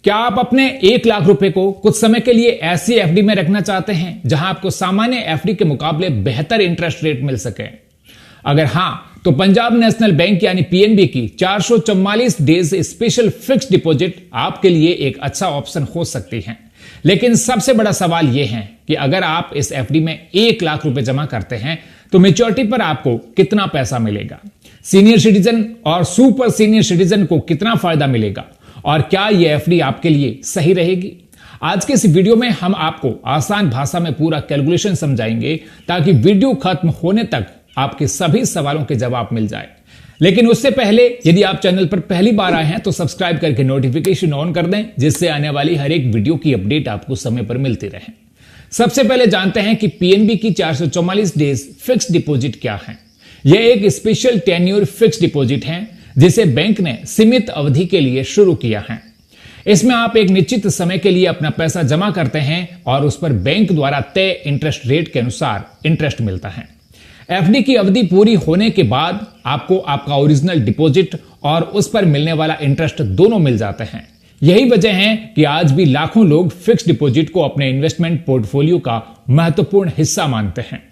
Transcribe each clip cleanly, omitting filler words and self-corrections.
क्या आप अपने 1 लाख रुपए को कुछ समय के लिए ऐसी एफडी में रखना चाहते हैं जहां आपको सामान्य एफडी के मुकाबले बेहतर इंटरेस्ट रेट मिल सके? अगर हां, तो पंजाब नेशनल बैंक यानी पीएनबी की 444 डेज स्पेशल फिक्स्ड डिपॉजिट आपके लिए एक अच्छा ऑप्शन हो सकती है। लेकिन सबसे बड़ा सवाल यह है कि अगर आप इस एफडी में 1 लाख रुपए जमा करते हैं तो मैच्योरिटी पर आपको कितना पैसा मिलेगा, सीनियर सिटीजन और सुपर सीनियर सिटीजन को कितना फायदा मिलेगा और क्या यह एफडी आपके लिए सही रहेगी? आज के इस वीडियो में हम आपको आसान भाषा में पूरा कैलकुलेशन समझाएंगे ताकि वीडियो खत्म होने तक आपके सभी सवालों के जवाब मिल जाए। लेकिन उससे पहले यदि आप चैनल पर पहली बार आए हैं तो सब्सक्राइब करके नोटिफिकेशन ऑन कर दें, जिससे आने वाली हर एक वीडियो की अपडेट आपको समय पर मिलती रहे। सबसे पहले जानते हैं कि पीएनबी की 444 डेज फिक्स्ड डिपॉजिट क्या है। यह एक स्पेशल टेन्योर फिक्स्ड डिपॉजिट है जिसे बैंक ने सीमित अवधि के लिए शुरू किया है। इसमें आप एक निश्चित समय के लिए अपना पैसा जमा करते हैं और उस पर बैंक द्वारा तय इंटरेस्ट रेट के अनुसार इंटरेस्ट मिलता है। एफडी की अवधि पूरी होने के बाद आपको आपका ओरिजिनल डिपॉजिट और उस पर मिलने वाला इंटरेस्ट दोनों मिल जाते हैं। यही वजह है कि आज भी लाखों लोग फिक्स्ड डिपॉजिट को अपने इन्वेस्टमेंट पोर्टफोलियो का महत्वपूर्ण हिस्सा मानते हैं।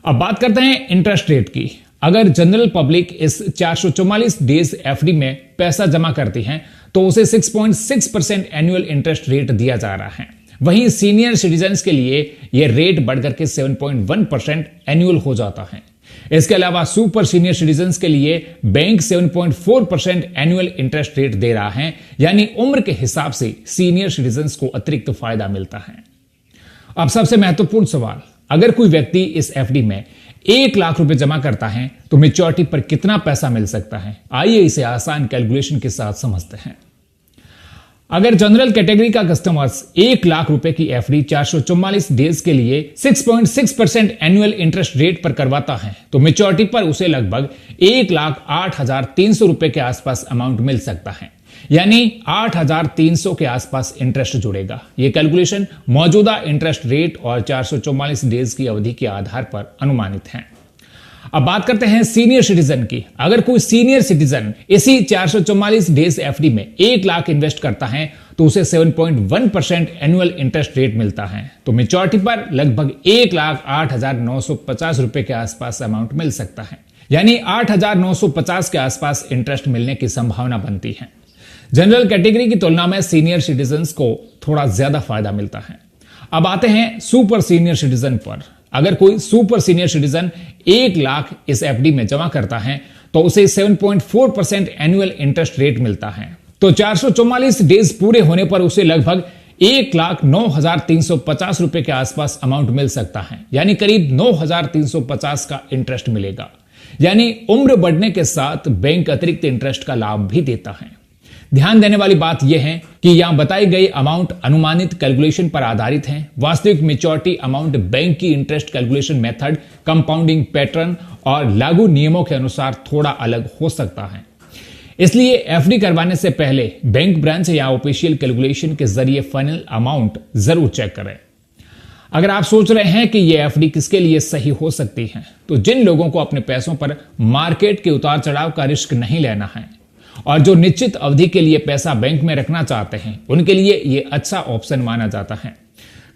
अब बात करते हैं इंटरेस्ट रेट की। अगर जनरल पब्लिक इस 444 डेज एफडी में पैसा जमा करती है तो उसे 6.6% एनुअल इंटरेस्ट रेट दिया जा रहा है। वहीं सीनियर सिटीजन्स के लिए यह रेट बढ़कर के 7.1% एनुअल हो जाता है। इसके अलावा सुपर सीनियर सिटीजन्स के लिए बैंक 7.4% एनुअल इंटरेस्ट रेट दे रहा है, यानी उम्र के हिसाब से सीनियर सिटीजन्स को अतिरिक्त फायदा मिलता है। अब सबसे महत्वपूर्ण सवाल, अगर कोई व्यक्ति इस एफडी में 1 लाख रुपए जमा करता है तो मैच्योरिटी पर कितना पैसा मिल सकता है? आइए इसे आसान कैलकुलेशन के साथ समझते हैं। अगर जनरल कैटेगरी का कस्टमर्स 1 लाख रुपए की एफडी 444 डेज के लिए 6.6% एनुअल इंटरेस्ट रेट पर करवाता है तो मैच्योरिटी पर उसे लगभग 1,08,300 रुपए के आसपास अमाउंट मिल सकता है, यानी 8,300 के आसपास इंटरेस्ट जुड़ेगा। यह कैलकुलेशन मौजूदा इंटरेस्ट रेट और 444 डेज की अवधि के आधार पर अनुमानित है। अब बात करते हैं सीनियर सिटीजन की। अगर कोई सीनियर सिटीजन इसी 444 डेज एफडी में 1 लाख इन्वेस्ट करता है तो उसे 7.1% एनुअल इंटरेस्ट रेट मिलता है, तो मैच्योरिटी पर लगभग 1,08,950 रुपए के आसपास अमाउंट मिल सकता है, यानी 8,950 के आसपास इंटरेस्ट मिलने की संभावना बनती है। जनरल कैटेगरी की तुलना में सीनियर सिटीजन्स को थोड़ा ज्यादा फायदा मिलता है। अब आते हैं सुपर सीनियर सिटीजन पर। अगर कोई सुपर सीनियर सिटीजन 1 लाख इस एफडी में जमा करता है तो उसे 7.4% एनुअल इंटरेस्ट रेट मिलता है, तो 444 डेज पूरे होने पर उसे लगभग 1,09,350 रुपए के आसपास अमाउंट मिल सकता है, यानी करीब 9,350 का इंटरेस्ट मिलेगा। यानी उम्र बढ़ने के साथ बैंक अतिरिक्त इंटरेस्ट का लाभ भी देता है। ध्यान देने वाली बात यह है कि यहां बताई गई अमाउंट अनुमानित कैलकुलेशन पर आधारित है। वास्तविक मैच्योरिटी अमाउंट बैंक की interest calculation method, compounding pattern और लागू नियमों के अनुसार थोड़ा अलग हो सकता है। इसलिए एफडी करवाने से पहले बैंक ब्रांच या ऑफिशियल कैलकुलेशन के जरिए फाइनल अमाउंट जरूर चेक करें। अगर आप सोच रहे हैं कि यह एफडी किसके लिए सही हो सकती है, तो जिन लोगों को अपने पैसों पर मार्केट के उतार चढ़ाव का रिस्क नहीं लेना है और जो निश्चित अवधि के लिए पैसा बैंक में रखना चाहते हैं, उनके लिए यह अच्छा ऑप्शन माना जाता है।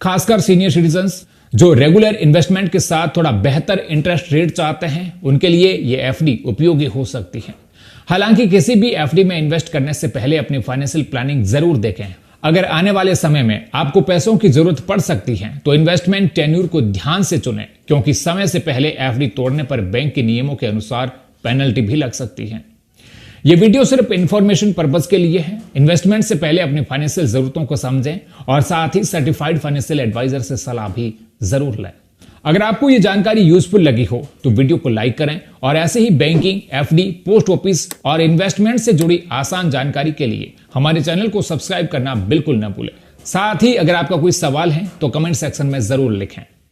खासकर सीनियर सिटीजन्स जो रेगुलर इन्वेस्टमेंट के साथ थोड़ा बेहतर इंटरेस्ट रेट चाहते हैं, उनके लिए यह एफडी उपयोगी हो सकती है। हालांकि किसी भी एफडी में इन्वेस्ट करने से पहले अपनी फाइनेंशियल प्लानिंग जरूर देखें। अगर आने वाले समय में आपको पैसों की जरूरत पड़ सकती है तो इन्वेस्टमेंट टेन्यूर को ध्यान से चुनें, क्योंकि समय से पहले एफडी तोड़ने पर बैंक के नियमों के अनुसार पेनल्टी भी लग सकती है। यह वीडियो सिर्फ इंफॉर्मेशन पर्पस के लिए है। इन्वेस्टमेंट से पहले अपनी फाइनेंशियल जरूरतों को समझें और साथ ही सर्टिफाइड फाइनेंशियल एडवाइजर से सलाह भी जरूर लें। अगर आपको यह जानकारी यूजफुल लगी हो तो वीडियो को लाइक करें और ऐसे ही बैंकिंग, एफडी, पोस्ट ऑफिस और इन्वेस्टमेंट से जुड़ी आसान जानकारी के लिए हमारे चैनल को सब्सक्राइब करना बिल्कुल न भूलें। साथ ही अगर आपका कोई सवाल है तो कमेंट सेक्शन में जरूर लिखें।